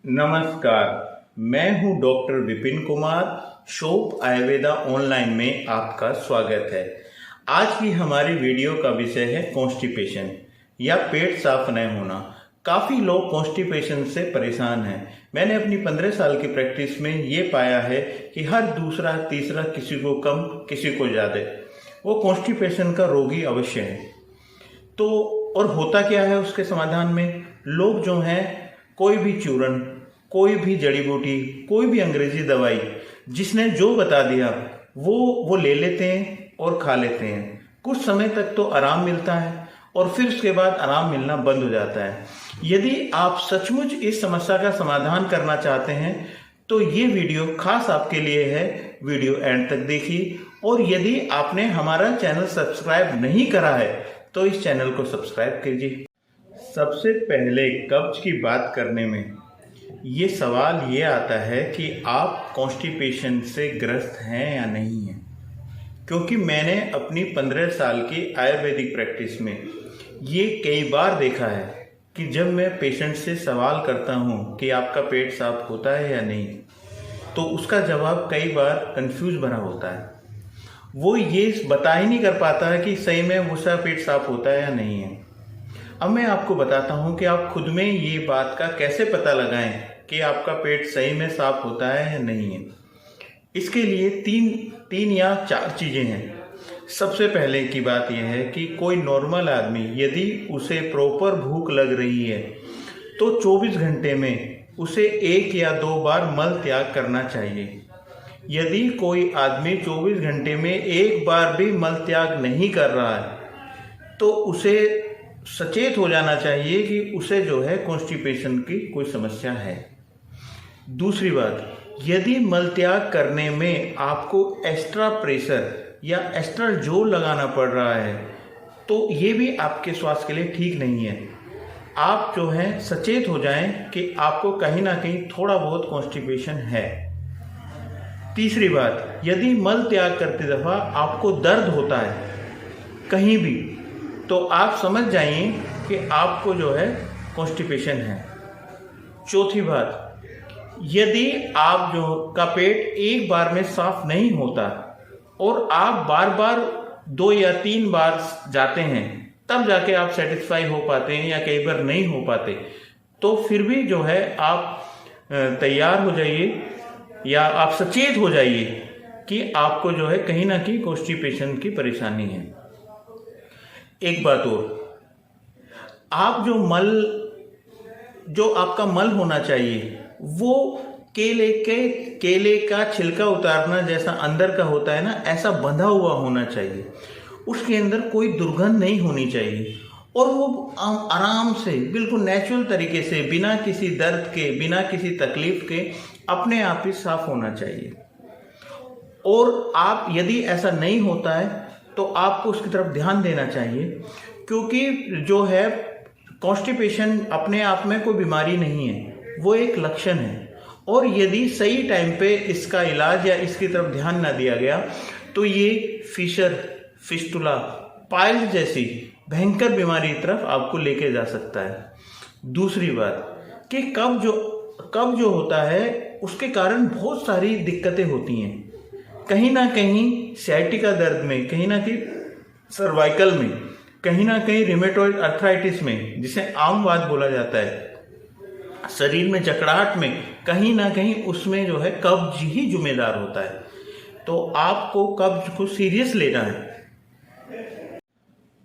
नमस्कार, मैं हूं doctor Vipin Kumar. Shop Ayurveda online में आपका स्वागत है। आज की हमारी वीडियो का विषय है कॉन्स्टिपेशन या पेट साफ न होना। काफ़ी लोग कॉन्स्टिपेशन से परेशान हैं। मैंने अपनी 15 साल की प्रैक्टिस में ये पाया है कि हर दूसरा तीसरा किसी को कम किसी को ज़्यादा वो कॉन्स्टिपेशन का रोगी अवश्य है। तो और होता क्या है उसके समाधान में, लोग जो हैं कोई भी चूरन, कोई भी जड़ी बूटी, कोई भी अंग्रेजी दवाई जिसने जो बता दिया वो ले लेते हैं और खा लेते हैं। कुछ समय तक तो आराम मिलता है और फिर उसके बाद आराम मिलना बंद हो जाता है। यदि आप सचमुच इस समस्या का समाधान करना चाहते हैं तो ये वीडियो खास आपके लिए है। वीडियो एंड तक देखिए और यदि आपने हमारा चैनल सब्सक्राइब नहीं करा है तो इस चैनल को सब्सक्राइब कीजिए। सबसे पहले कब्ज की बात करने में ये सवाल ये आता है कि आप कॉन्स्टिपेशन से ग्रस्त हैं या नहीं हैं, क्योंकि मैंने अपनी 15 साल की आयुर्वेदिक प्रैक्टिस में ये कई बार देखा है कि जब मैं पेशेंट से सवाल करता हूँ कि आपका पेट साफ होता है या नहीं, तो उसका जवाब कई बार कंफ्यूज भरा होता है। वो ये बता ही नहीं कर पाता है कि सही में उसका पेट साफ होता है या नहीं है। अब मैं आपको बताता हूँ कि आप खुद में ये बात का कैसे पता लगाएं कि आपका पेट सही में साफ होता है या नहीं है। इसके लिए तीन या चार चीज़ें हैं। सबसे पहले की बात यह है कि कोई नॉर्मल आदमी यदि उसे प्रॉपर भूख लग रही है तो 24 घंटे में उसे 1 या 2 बार मल त्याग करना चाहिए। यदि कोई आदमी 24 घंटे में 1 बार भी मल त्याग नहीं कर रहा है तो उसे सचेत हो जाना चाहिए कि उसे जो है कॉन्स्टिपेशन की कोई समस्या है। दूसरी बात, यदि मल त्याग करने में आपको एक्स्ट्रा प्रेशर या एक्स्ट्रा जोर लगाना पड़ रहा है तो ये भी आपके स्वास्थ्य के लिए ठीक नहीं है। आप जो है सचेत हो जाएं कि आपको कहीं ना कहीं थोड़ा बहुत कॉन्स्टिपेशन है। तीसरी बात, यदि मल त्याग करते दफ़ा आपको दर्द होता है कहीं भी तो आप समझ जाइए कि आपको जो है कॉन्स्टिपेशन है। चौथी बात, यदि आप जो का पेट एक बार में साफ नहीं होता और आप बार बार 2 या 3 बार जाते हैं तब जाके आप सेटिस्फाई हो पाते हैं या कई बार नहीं हो पाते, तो फिर भी जो है आप तैयार हो जाइए या आप सचेत हो जाइए कि आपको जो है कहीं ना कहीं कॉन्स्टिपेशन की परेशानी है। एक बात और, आप जो आपका मल होना चाहिए वो केले का छिलका उतारना जैसा अंदर का होता है ना, ऐसा बंधा हुआ होना चाहिए। उसके अंदर कोई दुर्गंध नहीं होनी चाहिए और वो आराम से बिल्कुल नेचुरल तरीके से बिना किसी दर्द के बिना किसी तकलीफ के अपने आप ही साफ होना चाहिए। और आप यदि ऐसा नहीं होता है तो आपको उसकी तरफ ध्यान देना चाहिए, क्योंकि जो है कॉन्स्टिपेशन अपने आप में कोई बीमारी नहीं है, वो एक लक्षण है। और यदि सही टाइम पे इसका इलाज या इसकी तरफ ध्यान ना दिया गया तो ये फिशर, फिस्टुला, पाइल्स जैसी भयंकर बीमारी की तरफ आपको लेके जा सकता है। दूसरी बात कि कब्ज जो होता है उसके कारण बहुत सारी दिक्कतें होती हैं। कहीं ना कहीं सciatica दर्द में, कहीं ना कहीं सर्वाइकल में, कहीं ना कहीं रिमेटॉइड अर्थराइटिस में जिसे आम बात बोला जाता है, शरीर में जकड़ाहट में, कहीं ना कहीं उसमें जो है कब्ज ही जिम्मेदार होता है। तो आपको कब्ज को सीरियस लेना है।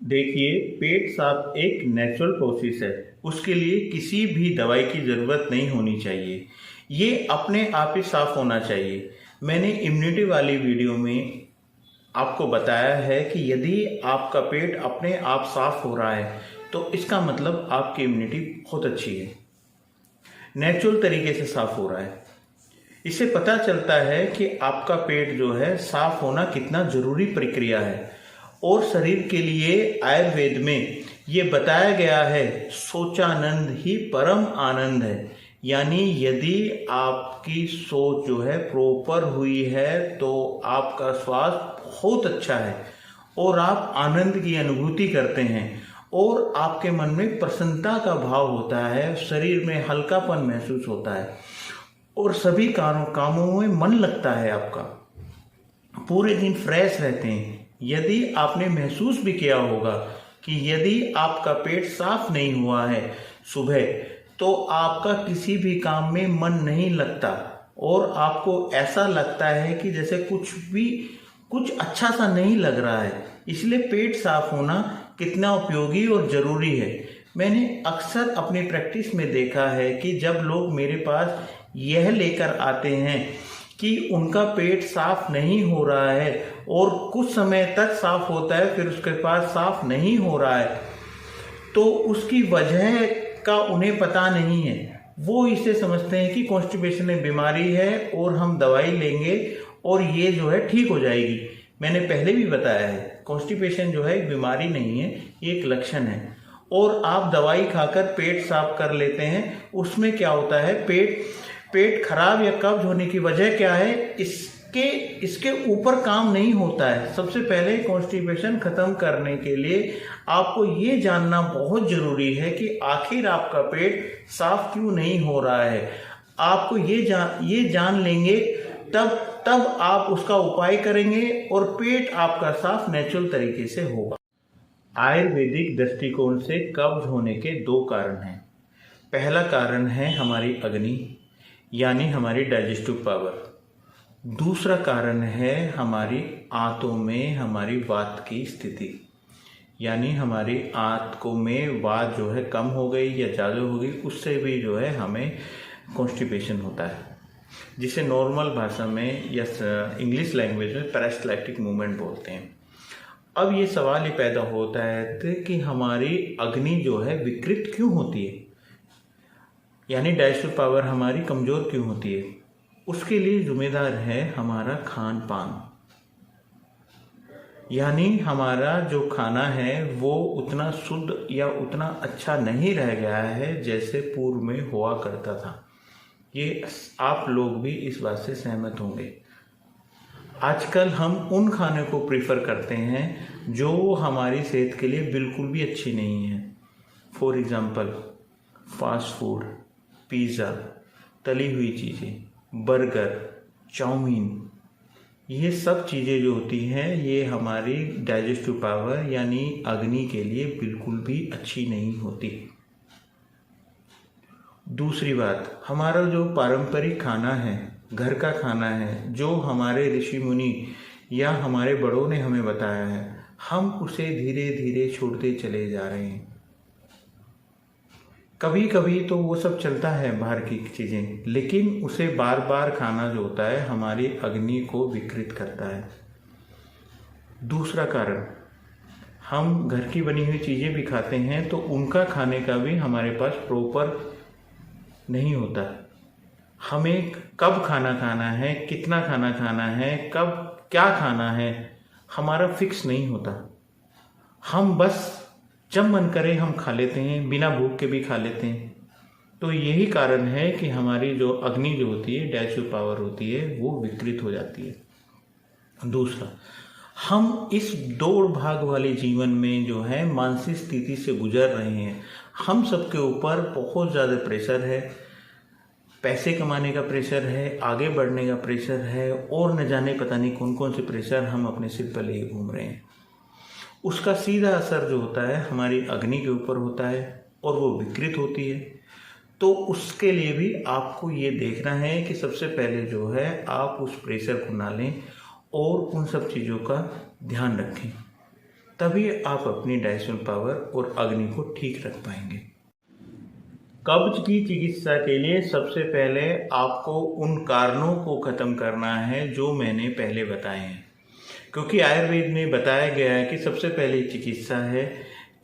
देखिए, पेट साफ एक नेचुरल प्रोसेस है, उसके लिए किसी भी दवाई की ज़रूरत नहीं होनी चाहिए। ये अपने आप ही साफ होना चाहिए। मैंने इम्यूनिटी वाली वीडियो में आपको बताया है कि यदि आपका पेट अपने आप साफ हो रहा है तो इसका मतलब आपकी इम्यूनिटी बहुत अच्छी है, नेचुरल तरीके से साफ हो रहा है। इससे पता चलता है कि आपका पेट जो है साफ होना कितना जरूरी प्रक्रिया है। और शरीर के लिए आयुर्वेद में ये बताया गया है, सोचानंद ही परम आनंद है। यानी यदि आपकी सोच जो है प्रॉपर हुई है तो आपका स्वास्थ्य बहुत अच्छा है और आप आनंद की अनुभूति करते हैं और आपके मन में प्रसन्नता का भाव होता है, शरीर में हल्कापन महसूस होता है और सभी कामों में मन लगता है आपका, पूरे दिन फ्रेश रहते हैं। यदि आपने महसूस भी किया होगा कि यदि आपका पेट साफ नहीं हुआ है सुबह, तो आपका किसी भी काम में मन नहीं लगता और आपको ऐसा लगता है कि जैसे कुछ अच्छा सा नहीं लग रहा है। इसलिए पेट साफ होना कितना उपयोगी और ज़रूरी है। मैंने अक्सर अपनी प्रैक्टिस में देखा है कि जब लोग मेरे पास यह लेकर आते हैं कि उनका पेट साफ नहीं हो रहा है और कुछ समय तक साफ होता है, फिर उसके बाद साफ नहीं हो रहा है, तो उसकी वजह का उन्हें पता नहीं है। वो इसे समझते हैं कि कॉन्स्टिपेशन एक बीमारी है और हम दवाई लेंगे और ये जो है ठीक हो जाएगी। मैंने पहले भी बताया है, कॉन्स्टिपेशन जो है एक बीमारी नहीं है, ये एक लक्षण है। और आप दवाई खाकर पेट साफ कर लेते हैं, उसमें क्या होता है, पेट खराब या कब्ज होने की वजह क्या है, इसके ऊपर काम नहीं होता है। सबसे पहले कॉन्स्टिपेशन खत्म करने के लिए आपको ये जानना बहुत ज़रूरी है कि आखिर आपका पेट साफ क्यों नहीं हो रहा है। आपको ये जान लेंगे तब आप उसका उपाय करेंगे और पेट आपका साफ नेचुरल तरीके से होगा। आयुर्वेदिक दृष्टिकोण से कब्ज होने के 2 कारण हैं। पहला कारण है हमारी अग्नि यानी हमारी डाइजेस्टिव पावर। दूसरा कारण है हमारी आंतों में हमारी वात की स्थिति, यानी हमारी आंतों में वात जो है कम हो गई या ज़्यादा हो गई, उससे भी जो है हमें कॉन्स्टिपेशन होता है, जिसे नॉर्मल भाषा में या इंग्लिश लैंग्वेज में पैरासिटाइटिक मूवमेंट बोलते हैं। अब ये सवाल ही पैदा होता है कि हमारी अग्नि जो है विकृत क्यों होती है, यानी डाइजेस्टिव पावर हमारी कमज़ोर क्यों होती है। उसके लिए जिम्मेदार है हमारा खान पान, यानी हमारा जो खाना है वो उतना शुद्ध या उतना अच्छा नहीं रह गया है जैसे पूर्व में हुआ करता था। ये आप लोग भी इस बात से सहमत होंगे। आजकल हम उन खाने को प्रीफर करते हैं जो हमारी सेहत के लिए बिल्कुल भी अच्छी नहीं है। For example fast food, pizza, तली हुई चीज़ें, बर्गर, चाउमीन, ये सब चीज़ें जो होती हैं ये हमारी डाइजेस्टिव पावर यानी अग्नि के लिए बिल्कुल भी अच्छी नहीं होती। दूसरी बात, हमारा जो पारंपरिक खाना है, घर का खाना है, जो हमारे ऋषि मुनि या हमारे बड़ों ने हमें बताया है, हम उसे धीरे धीरे छोड़ते चले जा रहे हैं। कभी कभी तो वो सब चलता है बाहर की चीज़ें, लेकिन उसे बार बार खाना जो होता है हमारी अग्नि को विकृत करता है। दूसरा कारण, हम घर की बनी हुई चीज़ें भी खाते हैं तो उनका खाने का भी हमारे पास प्रॉपर नहीं होता। हमें कब खाना खाना है, कितना खाना खाना है, कब क्या खाना है, हमारा फिक्स नहीं होता। हम बस जब मन करे हम खा लेते हैं, बिना भूख के भी खा लेते हैं। तो यही कारण है कि हमारी जो अग्नि जो होती है, डाइजेस्टिव पावर होती है, वो विकृत हो जाती है। दूसरा, हम इस दौड़ भाग वाले जीवन में जो है मानसिक स्थिति से गुजर रहे हैं। हम सबके ऊपर बहुत ज़्यादा प्रेशर है, पैसे कमाने का प्रेशर है, आगे बढ़ने का प्रेशर है और न जाने पता नहीं कौन कौन से प्रेशर हम अपने सिर पर लिए घूम रहे हैं। उसका सीधा असर जो होता है हमारी अग्नि के ऊपर होता है और वो विकृत होती है। तो उसके लिए भी आपको ये देखना है कि सबसे पहले जो है आप उस प्रेशर को ना लें और उन सब चीज़ों का ध्यान रखें, तभी आप अपनी डाइजेस्टिव पावर और अग्नि को ठीक रख पाएंगे। कब्ज की चिकित्सा के लिए सबसे पहले आपको उन कारणों को ख़त्म करना है जो मैंने पहले बताए हैं, क्योंकि आयुर्वेद में बताया गया है कि सबसे पहले चिकित्सा है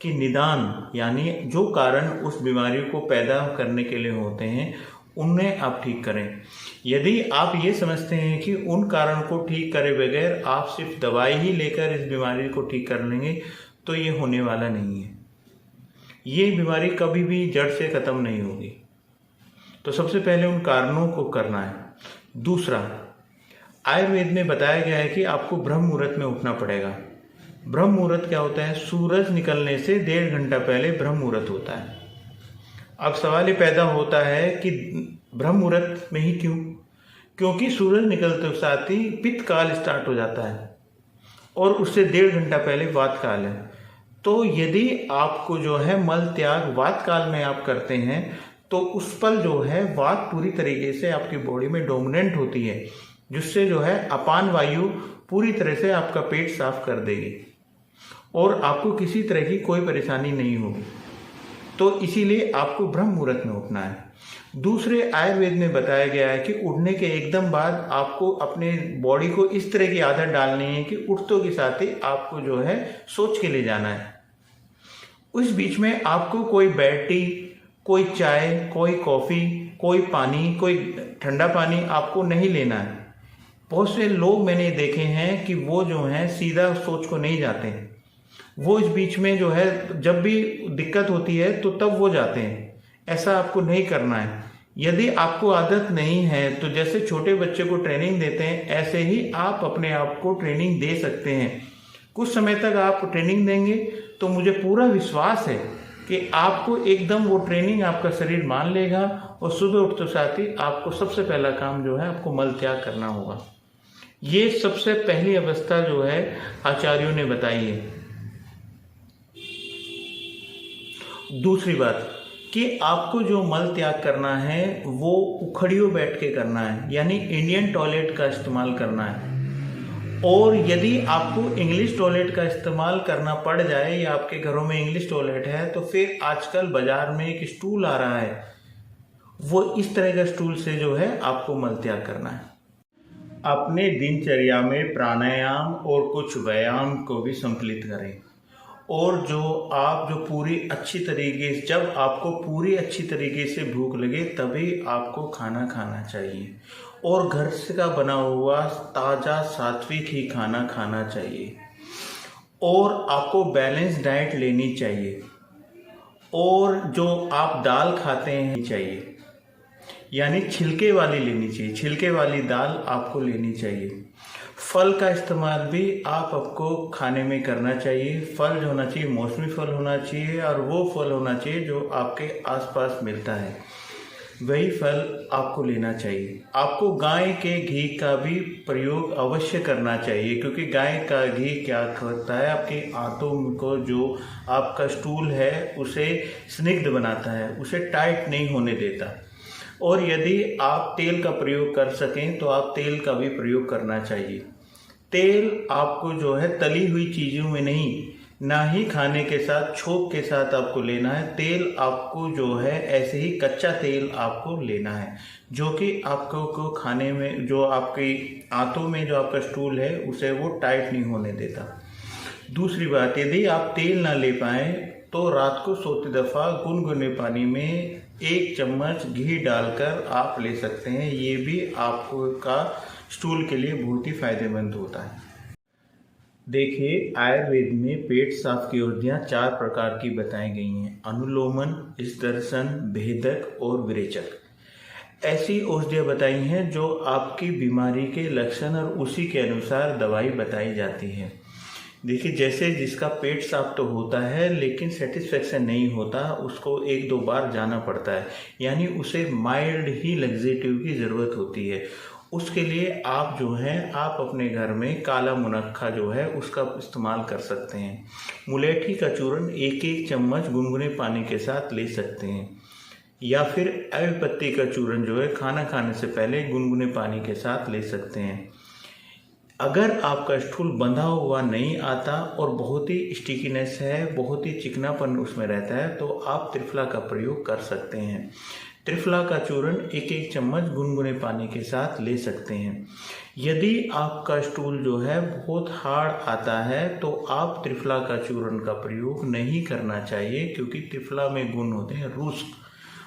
कि निदान, यानी जो कारण उस बीमारी को पैदा करने के लिए होते हैं उन्हें आप ठीक करें। यदि आप ये समझते हैं कि उन कारण को ठीक करे बगैर आप सिर्फ दवाई ही लेकर इस बीमारी को ठीक कर लेंगे तो ये होने वाला नहीं है। ये बीमारी कभी भी जड़ से ख़त्म नहीं होगी। तो सबसे पहले उन कारणों को करना है। दूसरा, आयुर्वेद में बताया गया है कि आपको ब्रह्म मुहूर्त में उठना पड़ेगा। ब्रह्म मुहूर्त क्या होता है? सूरज निकलने से 1.5 घंटा पहले ब्रह्म मुहूर्त होता है। अब सवाल ये पैदा होता है कि ब्रह्म मुहूर्त में ही क्यों? क्योंकि सूरज निकलते साथ ही पित्त काल स्टार्ट हो जाता है और उससे 1.5 घंटा पहले वात काल है। तो यदि आपको जो है मल त्याग वात काल में आप करते हैं तो उस पल जो है वात पूरी तरीके से आपकी बॉडी में डोमिनेंट होती है, जिससे जो है अपान वायु पूरी तरह से आपका पेट साफ कर देगी और आपको किसी तरह की कोई परेशानी नहीं होगी। तो इसीलिए आपको ब्रह्म मुहूर्त में उठना है। दूसरे आयुर्वेद में बताया गया है कि उठने के एकदम बाद आपको अपने बॉडी को इस तरह की आदत डालनी है कि उठतों के साथ ही आपको जो है सोच के ले जाना है। उस बीच में आपको कोई बेड टी, कोई चाय, कोई कॉफ़ी, कोई पानी, कोई ठंडा पानी आपको नहीं लेना है। बहुत से लोग मैंने देखे हैं कि वो जो हैं सीधा सोच को नहीं जाते हैं, वो इस बीच में जो है जब भी दिक्कत होती है तो तब वो जाते हैं। ऐसा आपको नहीं करना है। यदि आपको आदत नहीं है तो जैसे छोटे बच्चे को ट्रेनिंग देते हैं ऐसे ही आप अपने आप को ट्रेनिंग दे सकते हैं। कुछ समय तक आप ट्रेनिंग देंगे तो मुझे पूरा विश्वास है कि आपको एकदम वो ट्रेनिंग आपका शरीर मान लेगा और सुबह उठते साथ ही आपको सबसे पहला काम जो है आपको मल त्याग करना होगा। ये सबसे पहली अवस्था जो है आचार्यों ने बताई है। दूसरी बात कि आपको जो मल त्याग करना है वो उखड़ियों बैठ के करना है, यानी इंडियन टॉयलेट का इस्तेमाल करना है। और यदि आपको इंग्लिश टॉयलेट का इस्तेमाल करना पड़ जाए या आपके घरों में इंग्लिश टॉयलेट है तो फिर आजकल बाजार में एक स्टूल आ रहा है, वो इस तरह का स्टूल से जो है आपको मल त्याग करना है। अपने दिनचर्या में प्राणायाम और कुछ व्यायाम को भी सम्मिलित करें और जो पूरी अच्छी तरीके से, जब आपको पूरी अच्छी तरीके से भूख लगे तभी आपको खाना खाना चाहिए और घर से का बना हुआ ताज़ा सात्विक ही खाना खाना चाहिए और आपको बैलेंस डाइट लेनी चाहिए और जो आप दाल खाते हैं चाहिए, यानी छिलके वाली लेनी चाहिए, छिलके वाली दाल आपको लेनी चाहिए। फल का इस्तेमाल भी आपको खाने में करना चाहिए। फल जो होना चाहिए मौसमी फल होना चाहिए और वो फल होना चाहिए जो आपके आसपास मिलता है, वही फल आपको लेना चाहिए। आपको गाय के घी का भी प्रयोग अवश्य करना चाहिए, क्योंकि गाय का घी क्या करता है, आपके आंतों को जो आपका स्टूल है उसे स्निग्ध बनाता है, उसे टाइट नहीं होने देता। और यदि आप तेल का प्रयोग कर सकें तो आप तेल का भी प्रयोग करना चाहिए। तेल आपको जो है तली हुई चीज़ों में नहीं, ना ही खाने के साथ छोंक के साथ आपको लेना है। तेल आपको जो है ऐसे ही कच्चा तेल आपको लेना है, जो कि आपको खाने में, जो आपकी आंतों में जो आपका स्टूल है उसे वो टाइट नहीं होने देता। दूसरी बात, यदि आप तेल ना ले पाएँ तो रात को सोते दफ़ा गुनगुने पानी में 1 चम्मच घी डालकर आप ले सकते हैं। ये भी आपको का स्टूल के लिए बहुत ही फायदेमंद होता है। देखिए, आयुर्वेद में पेट साफ की औषधियाँ 4 प्रकार की बताई गई हैं: अनुलोमन, स्दर्शन, भेदक और विरेचक। ऐसी औषधियाँ बताई हैं जो आपकी बीमारी के लक्षण और उसी के अनुसार दवाई बताई जाती है। देखिए, जैसे जिसका पेट साफ तो होता है लेकिन सेटिस्फेक्शन नहीं होता, उसको 1-2 बार जाना पड़ता है, यानी उसे माइल्ड ही लग्जेटिव की ज़रूरत होती है। उसके लिए आप जो है आप अपने घर में काला मुनक्खा जो है उसका इस्तेमाल कर सकते हैं। मुलेठी का चूर्ण 1-1 चम्मच गुनगुने पानी के साथ ले सकते हैं, या फिर अरबी पत्ती का चूर्ण जो है खाना खाने से पहले गुनगुने पानी के साथ ले सकते हैं। अगर आपका स्टूल बंधा हुआ नहीं आता और बहुत ही स्टिकीनेस है, बहुत ही चिकनापन उसमें रहता है, तो आप त्रिफला का प्रयोग कर सकते हैं। त्रिफला का चूर्ण 1-1 चम्मच गुनगुने पानी के साथ ले सकते हैं। यदि आपका स्टूल जो है बहुत हार्ड आता है तो आप त्रिफला का चूर्ण का प्रयोग नहीं करना चाहिए, क्योंकि त्रिफला में गुण होते हैं रुष्क,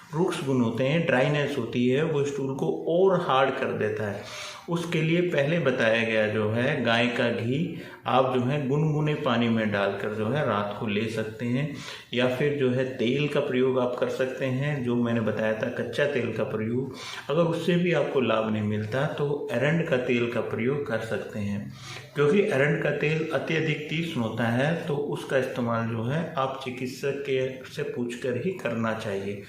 रुक्ष गुण होते हैं, ड्राइनेस होती है, वो स्टूल को और हार्ड कर देता है। उसके लिए पहले बताया गया जो है गाय का घी आप जो है गुनगुने पानी में डालकर जो है रात को ले सकते हैं, या फिर जो है तेल का प्रयोग आप कर सकते हैं, जो मैंने बताया था कच्चा तेल का प्रयोग। अगर उससे भी आपको लाभ नहीं मिलता तो एरंड का तेल का प्रयोग कर सकते हैं, क्योंकि एरंड का तेल अत्यधिक तीक्ष्ण होता है, तो उसका इस्तेमाल जो है आप चिकित्सक के से पूछकर ही करना चाहिए।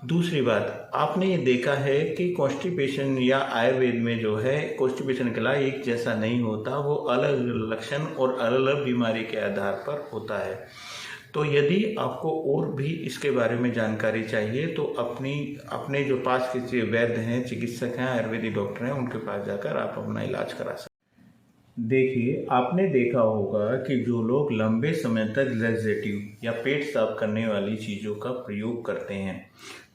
दूसरी बात, आपने ये देखा है कि कॉन्स्टिपेशन या आयुर्वेद में जो है कॉन्स्टिपेशन का इलाज एक जैसा नहीं होता, वो अलग लक्षण और अलग अलग बीमारी के आधार पर होता है। तो यदि आपको और भी इसके बारे में जानकारी चाहिए तो अपने जो पास के वैद्य हैं, चिकित्सक हैं, आयुर्वेदिक डॉक्टर हैं, उनके पास जाकर आप अपना इलाज करा सकते हैं। देखिए, आपने देखा होगा कि जो लोग लंबे समय तक लैक्सेटिव या पेट साफ करने वाली चीज़ों का प्रयोग करते हैं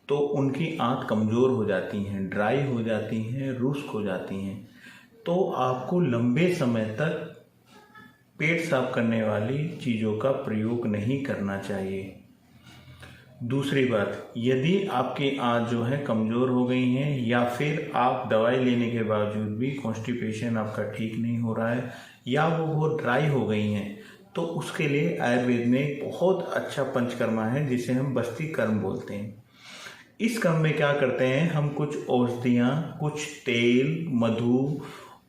तो उनकी आंत कमज़ोर हो जाती हैं, ड्राई हो जाती हैं, रुष्क हो जाती हैं। तो आपको लंबे समय तक पेट साफ करने वाली चीज़ों का प्रयोग नहीं करना चाहिए। दूसरी बात, यदि आपकी आंत जो है कमज़ोर हो गई हैं या फिर आप दवाई लेने के बावजूद भी कॉन्स्टिपेशन आपका ठीक नहीं हो रहा है या वो बहुत ड्राई हो गई हैं, तो उसके लिए आयुर्वेद में एक बहुत अच्छा पंचकर्मा है जिसे हम बस्ती कर्म बोलते हैं। इस कर्म में क्या करते हैं, हम कुछ औषधियाँ, कुछ तेल, मधु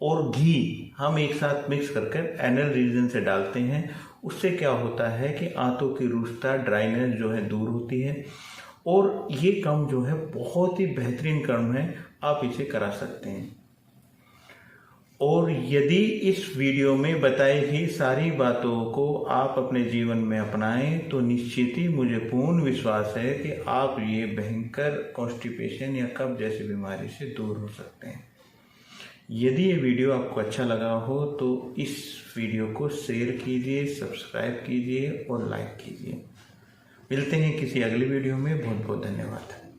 और घी हम एक साथ मिक्स करके एनल रीजन से डालते हैं। उससे क्या होता है कि आंतों की रुष्टता, ड्राइनेस जो है दूर होती है, और ये कर्म जो है बहुत ही बेहतरीन कर्म है, आप इसे करा सकते हैं। और यदि इस वीडियो में बताई गई सारी बातों को आप अपने जीवन में अपनाएं तो निश्चित ही मुझे पूर्ण विश्वास है कि आप ये भयंकर कॉन्स्टिपेशन या कब्ज जैसी बीमारी से दूर हो सकते हैं। यदि ये वीडियो आपको अच्छा लगा हो तो इस वीडियो को शेयर कीजिए, सब्सक्राइब कीजिए और लाइक कीजिए। मिलते हैं किसी अगली वीडियो में। बहुत बहुत धन्यवाद।